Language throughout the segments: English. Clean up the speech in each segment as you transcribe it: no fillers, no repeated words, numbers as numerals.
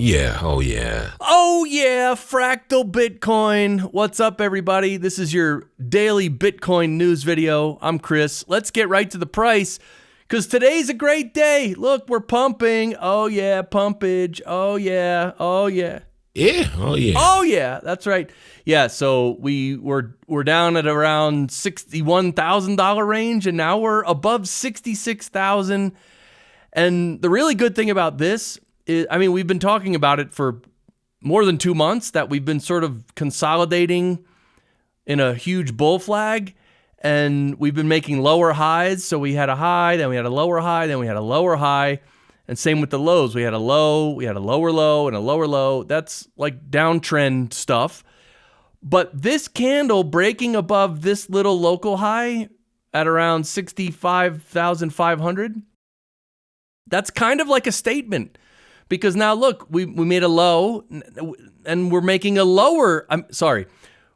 Yeah, oh yeah. Oh yeah, fractal Bitcoin. What's up, everybody? This is your daily Bitcoin news video. I'm Chris. Let's get right to the price because today's a great day. Look, we're pumping. Oh yeah, pumpage. Oh yeah, oh yeah. Yeah, oh yeah. Oh yeah, that's right. Yeah, so we're down at around $61,000 range, and now we're above 66,000. And the really good thing about this is, I mean, we've been talking about it for more than 2 months that we've been sort of consolidating in a huge bull flag, and we've been making lower highs. So we had a high, then we had a lower high, then we had a lower high, and same with the lows. We had a low, we had a lower low, and a lower low. That's like downtrend stuff. But this candle breaking above this little local high at around 65,500, that's kind of like a statement. Because now look, we made a low and we're making a lower,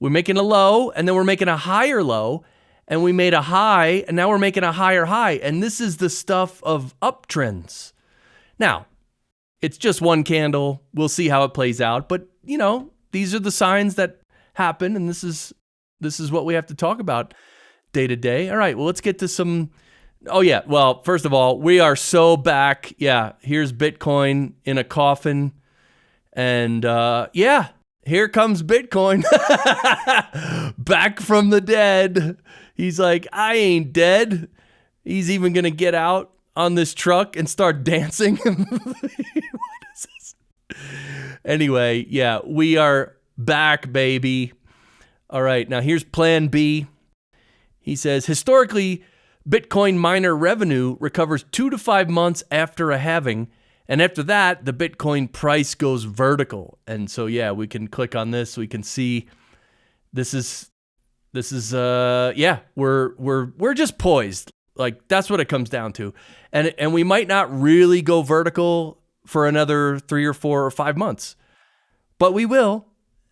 we're making a low and then we're making a higher low, and we made a high and now we're making a higher high. And this is the stuff of uptrends. Now, it's just one candle. We'll see how it plays out. But, you know, these are the signs that happen, and this is what we have to talk about day to day. All right, well, let's get to some. Oh, yeah. Well, first of all, we are so back. Yeah, here's Bitcoin in a coffin. And yeah, here comes Bitcoin back from the dead. He's like, I ain't dead. He's even going to get out on this truck and start dancing. What is this? Anyway, yeah, we are back, baby. All right, now here's plan B. He says, historically, Bitcoin miner revenue recovers 2 to 5 months after a halving, and after that, the Bitcoin price goes vertical. And so, yeah, we can click on this. We can see this is yeah, we're just poised. Like, that's what it comes down to. And we might not really go vertical for another 3 or 4 or 5 months, but we will,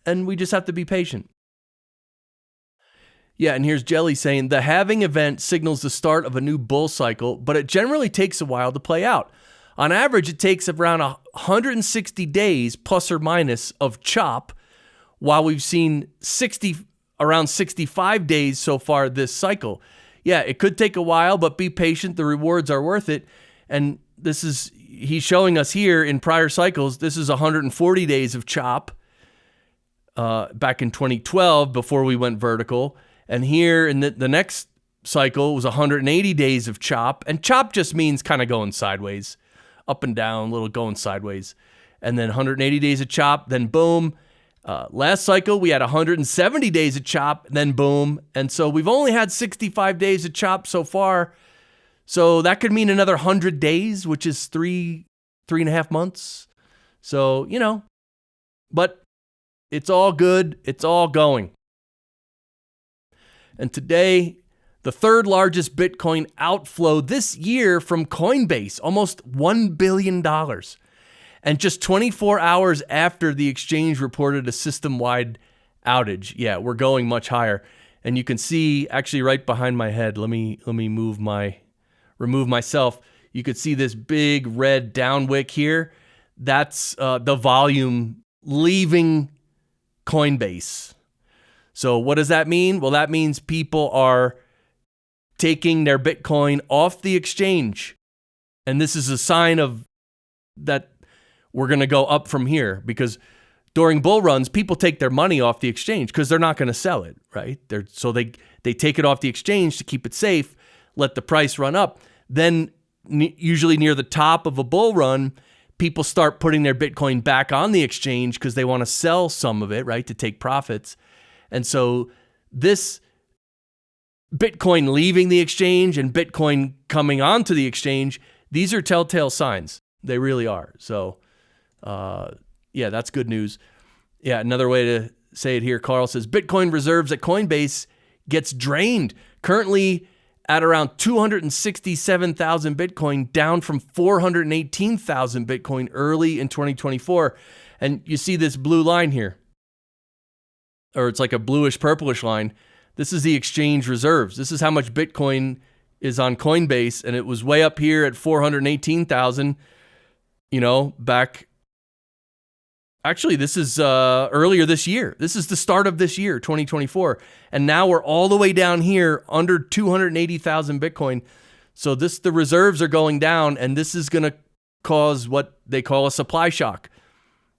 and we just have to be patient. Yeah, and here's Jelly saying, the halving event signals the start of a new bull cycle, but it generally takes a while to play out. On average, it takes around 160 days plus or minus of chop, while we've seen around 65 days so far this cycle. Yeah, it could take a while, but be patient. The rewards are worth it. And he's showing us here in prior cycles, this is 140 days of chop back in 2012 before we went vertical. And here in the next cycle was 180 days of chop. And chop just means kind of going sideways, up and down, little going sideways. And then 180 days of chop, then boom. Last cycle, we had 170 days of chop, then boom. And so we've only had 65 days of chop so far. So that could mean another 100 days, which is 3.5 months. So, you know, but it's all good. It's all going. And today, the third largest Bitcoin outflow this year from Coinbase, almost $1 billion. And just 24 hours after the exchange reported a system-wide outage. Yeah, we're going much higher. And you can see actually right behind my head, let me remove myself. You could see this big red downwick here. That's the volume leaving Coinbase. So what does that mean? Well, that means people are taking their Bitcoin off the exchange. And this is a sign of that we're going to go up from here, because during bull runs, people take their money off the exchange because they're not going to sell it, right? So they take it off the exchange to keep it safe, let the price run up. Then usually near the top of a bull run, people start putting their Bitcoin back on the exchange because they want to sell some of it, right, to take profits. And so this Bitcoin leaving the exchange and Bitcoin coming onto the exchange, these are telltale signs. They really are. So, yeah, that's good news. Yeah, another way to say it here, Carl says, Bitcoin reserves at Coinbase gets drained. Currently at around 267,000 Bitcoin, down from 418,000 Bitcoin early in 2024. And you see this blue line here, or it's like a bluish purplish line. This is the exchange reserves. This is how much Bitcoin is on Coinbase, and it was way up here at 418,000, you know, back Actually, this is earlier this year. This is the start of this year, 2024. And now we're all the way down here under 280,000 Bitcoin. So the reserves are going down, and this is going to cause what they call a supply shock.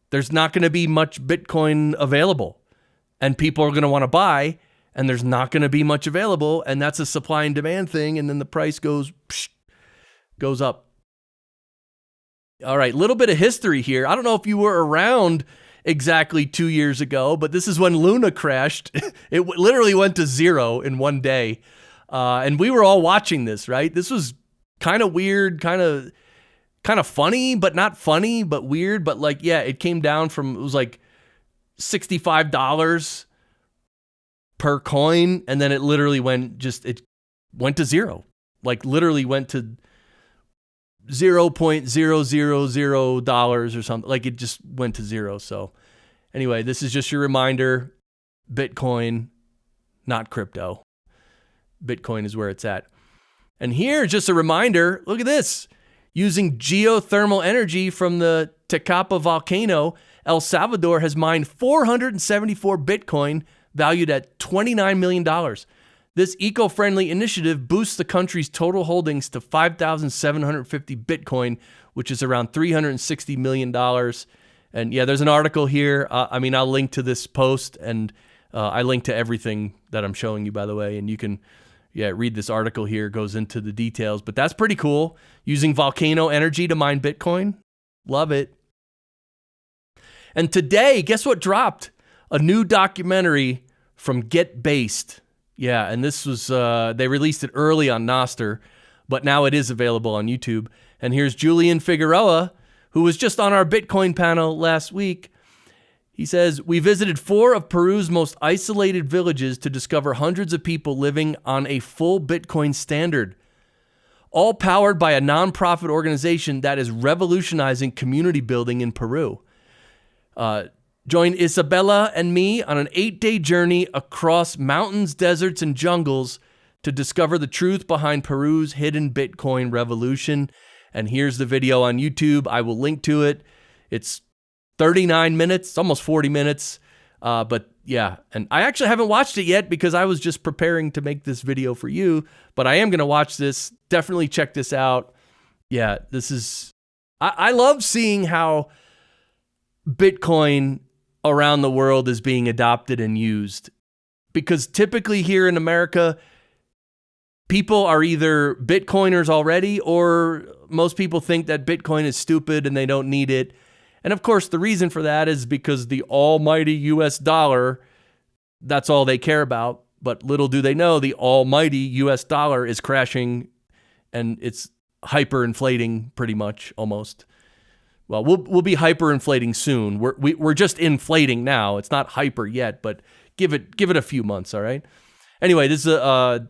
There's not going to be much Bitcoin available, and people are going to want to buy, and there's not going to be much available, and that's a supply and demand thing, and then the price goes up. All right, little bit of history here. I don't know if you were around exactly 2 years ago, but this is when Luna crashed. It literally went to zero in one day. And we were all watching this, right? This was kind of weird, kind of funny, but not funny, but weird. But like, yeah, it came down from, it was like $65 per coin. And then it literally went to zero. Like literally went to $0.000 or something. Like it just went to zero. So anyway, this is just your reminder. Bitcoin, not crypto. Bitcoin is where it's at. And here, just a reminder, look at this. Using geothermal energy from the Tecapa volcano, El Salvador has mined 474 Bitcoin valued at $29 million. This eco-friendly initiative boosts the country's total holdings to 5,750 Bitcoin, which is around $360 million. And yeah, there's an article here. I'll link to this post, and I link to everything that I'm showing you, by the way. And you can, read this article here. It goes into the details. But that's pretty cool. Using volcano energy to mine Bitcoin. Love it. And today, guess what dropped? A new documentary from Get Based. Yeah, and this was, they released it early on Nostr, but now it is available on YouTube. And here's Julian Figueroa, who was just on our Bitcoin panel last week. He says, we visited 4 of Peru's most isolated villages to discover hundreds of people living on a full Bitcoin standard, all powered by a nonprofit organization that is revolutionizing community building in Peru. Join Isabella and me on an 8-day journey across mountains, deserts, and jungles to discover the truth behind Peru's hidden Bitcoin revolution. And here's the video on YouTube. I will link to it. It's 39 minutes, almost 40 minutes. But yeah, and I actually haven't watched it yet because I was just preparing to make this video for you. But I am going to watch this. Definitely check this out. Yeah, this is... I love seeing how Bitcoin around the world is being adopted and used, because typically here in America, people are either Bitcoiners already, or most people think that Bitcoin is stupid and they don't need it. And of course, the reason for that is because the almighty US dollar, that's all they care about. But little do they know, the almighty US dollar is crashing, and it's hyperinflating pretty much, almost. Well, we'll be hyperinflating soon. We're just inflating now. It's not hyper yet, but give it a few months, all right? Anyway, this is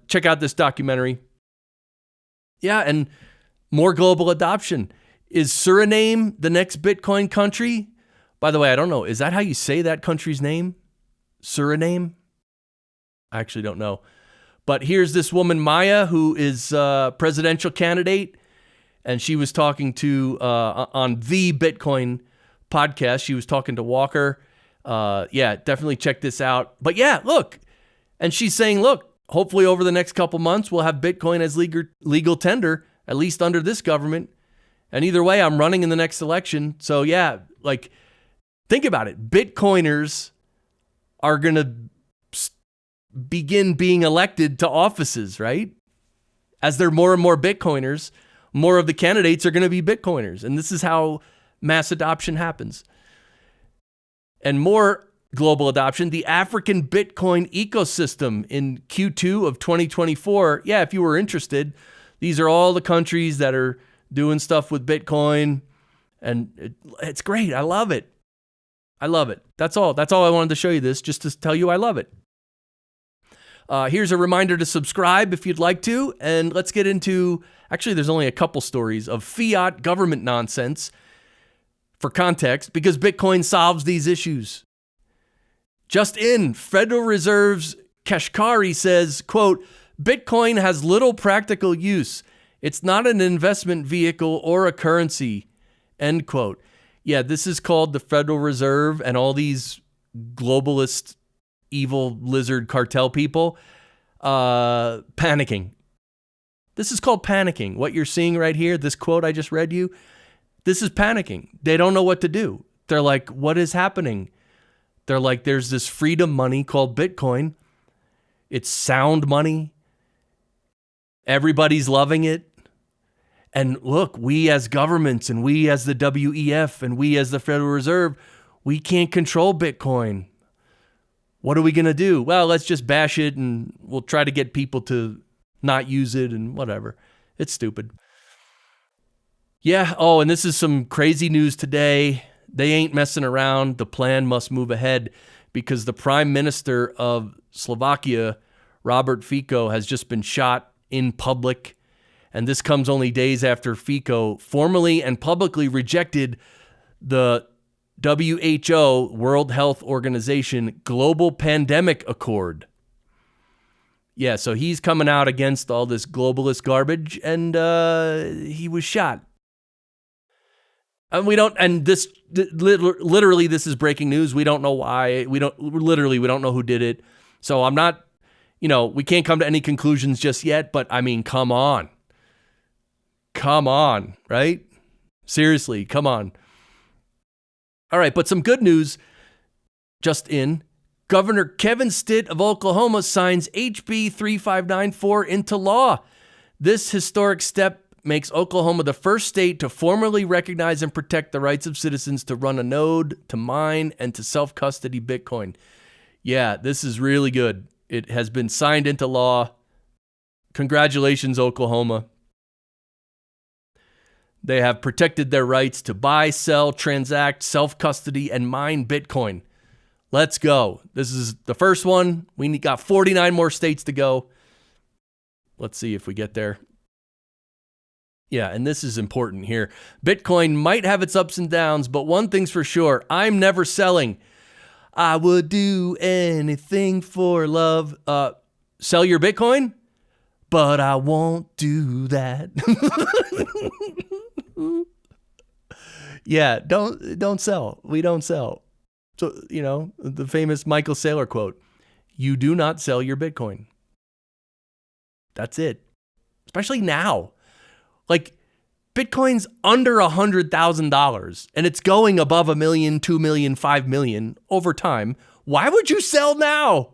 check out this documentary. Yeah, and more global adoption. Is Suriname the next Bitcoin country? By the way, I don't know. Is that how you say that country's name? Suriname? I actually don't know. But here's this woman, Maya, who is a presidential candidate. And she was talking to, on the Bitcoin podcast, she was talking to Walker. Definitely check this out. But yeah, look. And she's saying, look, hopefully over the next couple months, we'll have Bitcoin as legal tender, at least under this government. And either way, I'm running in the next election. So yeah, like, think about it. Bitcoiners are going to begin being elected to offices, right? As there are more and more Bitcoiners, more of the candidates are going to be Bitcoiners. And this is how mass adoption happens. And more global adoption, the African Bitcoin ecosystem in Q2 of 2024. Yeah, if you were interested, these are all the countries that are doing stuff with Bitcoin. And it's great. I love it. I love it. That's all. That's all I wanted to show you this, just to tell you I love it. Here's a reminder to subscribe if you'd like to. And let's get into, actually, there's only a couple stories of fiat government nonsense for context, because Bitcoin solves these issues. Just in, Federal Reserve's Kashkari says, quote, Bitcoin has little practical use. It's not an investment vehicle or a currency, end quote. Yeah, this is called the Federal Reserve and all these globalist, evil lizard cartel people panicking. This is called panicking. What you're seeing right here, this quote I just read you, this is panicking. They don't know what to do. They're like, what is happening? They're like, there's this freedom money called Bitcoin. It's sound money. Everybody's loving it. And look, we as governments and we as the WEF and we as the Federal Reserve, we can't control Bitcoin. What are we going to do? Well, let's just bash it and we'll try to get people to not use it and whatever. It's stupid. Yeah. Oh, and this is some crazy news today. They ain't messing around. The plan must move ahead because the Prime Minister of Slovakia, Robert Fico, has just been shot in public. And this comes only days after Fico formally and publicly rejected the WHO, World Health Organization, Global Pandemic Accord. Yeah, so he's coming out against all this globalist garbage, and he was shot. And we don't, and this literally, this is breaking news. We don't know why. We don't know who did it. So I'm not, we can't come to any conclusions just yet. But I mean, come on, right? Seriously, come on. All right, but some good news just in. Governor Kevin Stitt of Oklahoma signs HB 3594 into law. This historic step makes Oklahoma the first state to formally recognize and protect the rights of citizens to run a node, to mine, and to self-custody Bitcoin. Yeah, this is really good. It has been signed into law. Congratulations, Oklahoma. They have protected their rights to buy, sell, transact, self-custody, and mine Bitcoin. Let's go. This is the first one. We got 49 more states to go. Let's see if we get there. Yeah, and this is important here. Bitcoin might have its ups and downs, but one thing's for sure. I'm never selling. I would do anything for love. Sell your Bitcoin? But I won't do that. Yeah, don't sell. We don't sell. So, the famous Michael Saylor quote, you do not sell your Bitcoin. That's it. Especially now. Like, Bitcoin's under $100,000 and it's going above $1 million, $2 million, $5 million over time. Why would you sell now?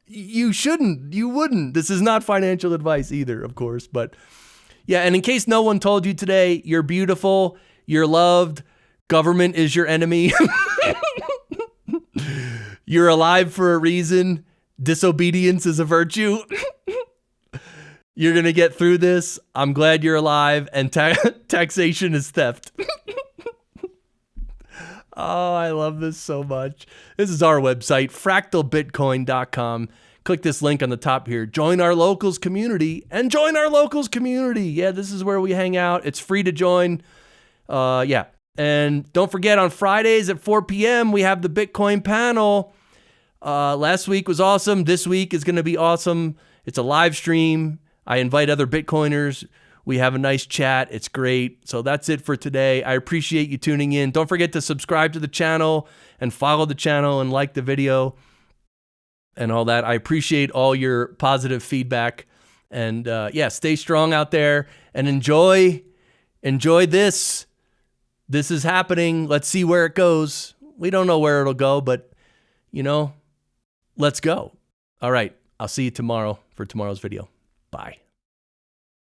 You shouldn't. You wouldn't. This is not financial advice either, of course. But yeah, and in case no one told you today, you're beautiful, you're loved, government is your enemy. You're alive for a reason. Disobedience is a virtue. You're going to get through this. I'm glad you're alive. And taxation is theft. Oh, I love this so much. This is our website, fractalbitcoin.com. Click this link on the top here. Join our locals community and join our locals community. Yeah, this is where we hang out. It's free to join. Yeah. And don't forget, on Fridays at 4 p.m., we have the Bitcoin panel. Last week was awesome. This week is going to be awesome. It's a live stream. I invite other Bitcoiners. We have a nice chat. It's great. So that's it for today. I appreciate you tuning in. Don't forget to subscribe to the channel and follow the channel and like the video and all that. I appreciate all your positive feedback. And yeah, stay strong out there and enjoy this. This is happening. Let's see where it goes. We don't know where it'll go, but let's go. All right. I'll see you tomorrow for tomorrow's video. Bye.